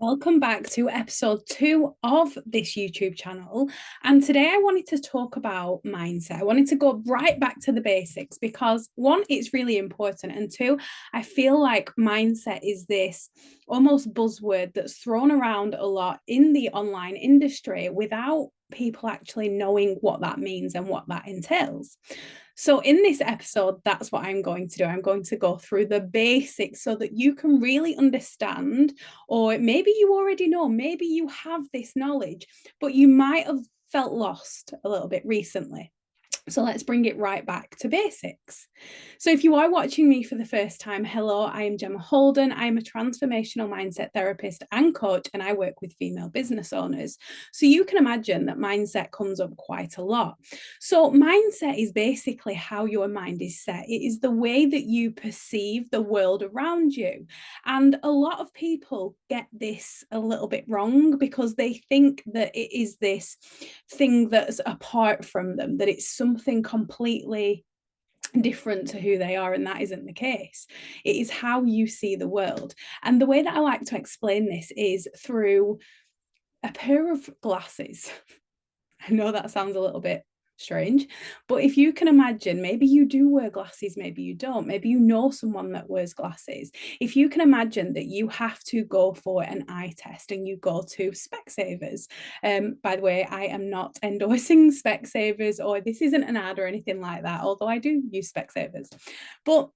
Welcome back to episode 2 of this YouTube channel. And today I wanted to talk about mindset. I wanted to go right back to the basics because one, it's really important. And two, I feel like mindset is this almost buzzword that's thrown around a lot in the online industry without people actually knowing what that means and what that entails. So, in this episode, that's what I'm going to do. I'm going to go through the basics so that you can really understand, or maybe you already know, maybe you have this knowledge, but you might have felt lost a little bit recently. So let's bring it right back to basics. So if you are watching me for the first time, hello, I am Gemma Holden. I am a transformational mindset therapist and coach, and I work with female business owners. So you can imagine that mindset comes up quite a lot. So mindset is basically how your mind is set. It is the way that you perceive the world around you. And a lot of people get this a little bit wrong because they think that it is this thing that's apart from them, that it's something completely different to who they are, and that isn't the case. It is how you see the world. And the way that I like to explain this is through a pair of glasses. I know that sounds a little bit strange, but if you can imagine, maybe you do wear glasses, maybe you don't, maybe you know someone that wears glasses. If you can imagine that you have to go for an eye test and you go to Specsavers. By the way, I am not endorsing Specsavers, or this isn't an ad or anything like that, although I do use Specsavers. But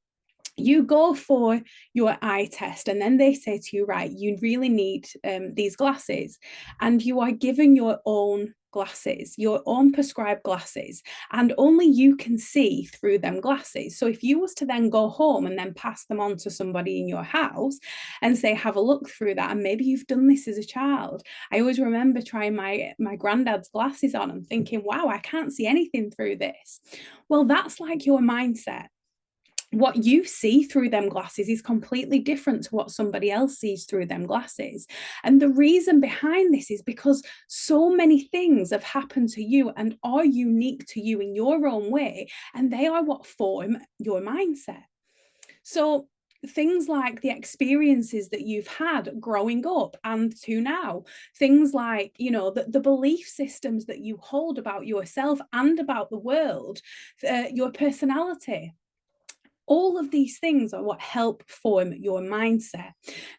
you go for your eye test, and then they say to you, right, you really need these glasses, and you are given your own glasses, your own prescribed glasses, and only you can see through them glasses. So if you was to then go home and then pass them on to somebody in your house and say, have a look through that, and maybe you've done this as a child. I always remember trying my granddad's glasses on and thinking, wow, I can't see anything through this. Well, that's like your mindset. What you see through them glasses is completely different to what somebody else sees through them glasses. And the reason behind this is because so many things have happened to you and are unique to you in your own way, and they are what form your mindset. So things like the experiences that you've had growing up and to now, things like, the belief systems that you hold about yourself and about the world, your personality, all of these things are what help form your mindset.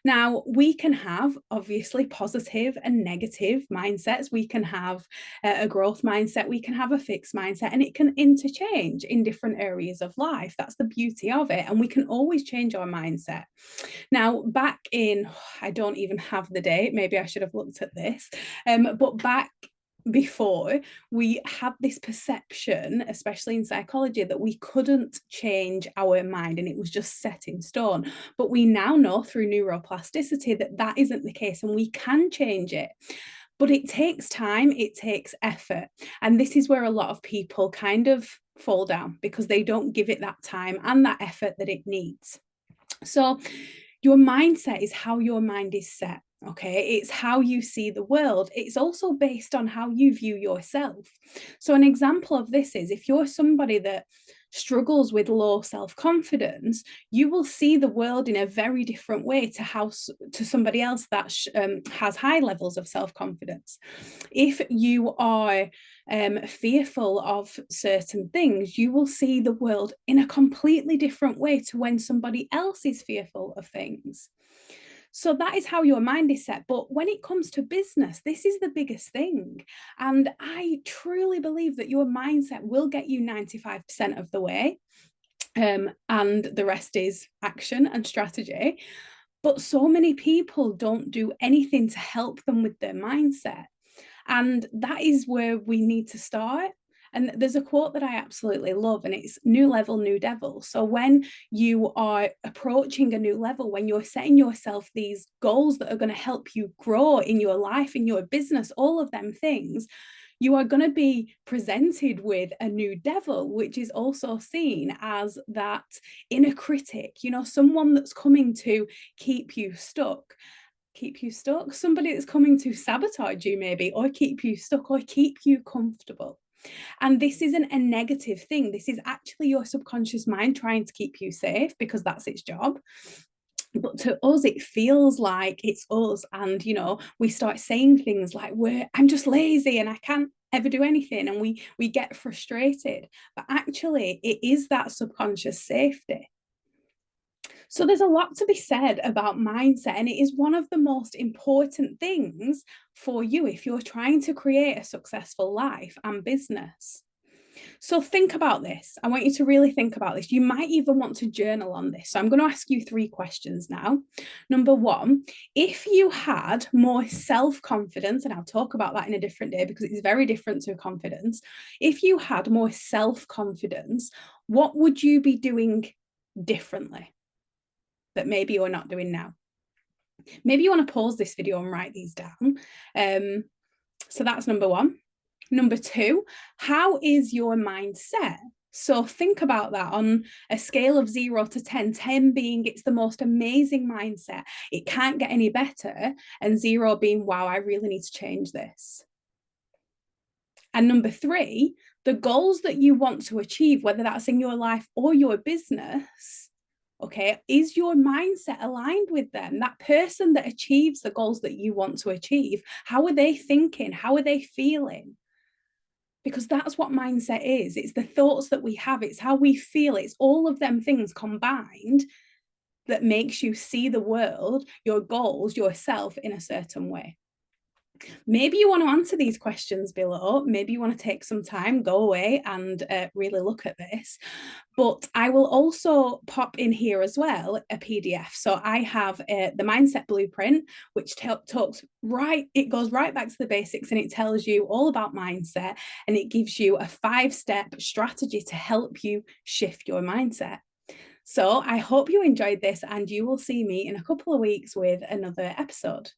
Now, we can have obviously positive and negative mindsets. We can have a growth mindset, we can have a fixed mindset, and it can interchange in different areas of life. That's the beauty of it. And we can always change our mindset. Now, back in, I don't even have the date, maybe I should have looked at this, but back before, we had this perception, especially in psychology, that we couldn't change our mind and it was just set in stone. But we now know through neuroplasticity that that isn't the case, and we can change it. But it takes time, it takes effort. And this is where a lot of people kind of fall down because they don't give it that time and that effort that it needs. So your mindset is how your mind is set. Okay, it's how you see the world. It's also based on how you view yourself. So, an example of this is if you're somebody that struggles with low self-confidence, you will see the world in a very different way to somebody else that has high levels of self-confidence. If you are fearful of certain things, you will see the world in a completely different way to when somebody else is fearful of things. So that is how your mind is set. But when it comes to business, this is the biggest thing. And I truly believe that your mindset will get you 95% of the way. And the rest is action and strategy. But so many people don't do anything to help them with their mindset. And that is where we need to start. And there's a quote that I absolutely love, and it's new level, new devil. So when you are approaching a new level, when you're setting yourself these goals that are going to help you grow in your life, in your business, all of them things, you are going to be presented with a new devil, which is also seen as that inner critic, someone that's coming to keep you stuck. Somebody that's coming to sabotage you, maybe, or keep you stuck, or keep you comfortable. And this isn't a negative thing. This is actually your subconscious mind trying to keep you safe because that's its job. But to us, it feels like it's us. And, we start saying things like, I'm just lazy and I can't ever do anything. And we get frustrated. But actually, it is that subconscious safety. So there's a lot to be said about mindset, and it is one of the most important things for you if you're trying to create a successful life and business. So think about this. I want you to really think about this. You might even want to journal on this. So I'm going to ask you 3 questions now. Number 1, if you had more self-confidence, and I'll talk about that in a different day because it's very different to confidence. If you had more self-confidence, what would you be doing differently that maybe you're not doing now? Maybe you want to pause this video and write these down. So that's number 1. Number 2, how is your mindset? So think about that on a scale of 0 to 10, 10 being it's the most amazing mindset, it can't get any better, and 0 being, wow, I really need to change this. And number 3, the goals that you want to achieve, whether that's in your life or your business, okay, is your mindset aligned with them? That person that achieves the goals that you want to achieve, how are they thinking? How are they feeling? Because that's what mindset is. It's the thoughts that we have. It's how we feel. It's all of them things combined that makes you see the world, your goals, yourself in a certain way. Maybe you want to answer these questions below. Maybe you want to take some time, go away and really look at this. But I will also pop in here as well a PDF. So I have the Mindset Blueprint, which talks it goes right back to the basics, and it tells you all about mindset, and it gives you a 5-step strategy to help you shift your mindset. So I hope you enjoyed this, and you will see me in a couple of weeks with another episode.